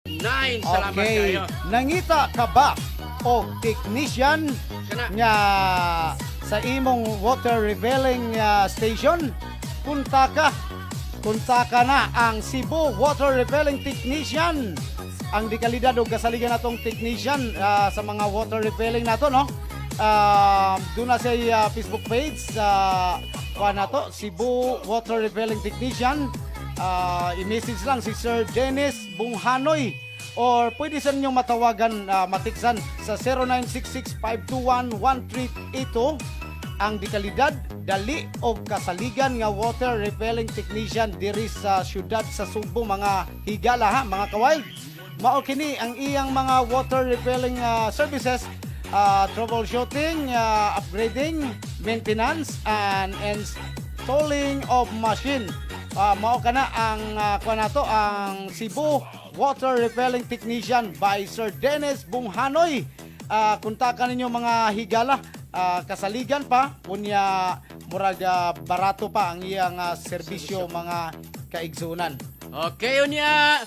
9. Salamat Okay, kayo. nangita ka ba o technician Kana. nga sa imong water revealing station? Punta ka na ang Cebu Water Revealing Technician. Ang dekalidad o kasaligan natong technician sa mga water revealing nato, no? Doon na sa Facebook page na to, Cebu Water Revealing Technician. I-message lang si Sir Dennis Bunghanoy or pwede sa ninyong matawagan, matiksan sa 0966-521-1382 ang dekalidad, dali o kasaligan nga water repelling technician diri sa syudad sa Subo, mga higala ha, mga kawild. Mao kini ang iyang mga water repelling services, troubleshooting, upgrading, maintenance, and installing of machine. Mao kana ang ang Cebu Water Repelling Technician by Sir Dennis Bunghanoy. Kontakan ninyo mga higala, kasaligan pa unya murag barato pa ang iyang serbisyo mga kaigsunan. Okay, unya.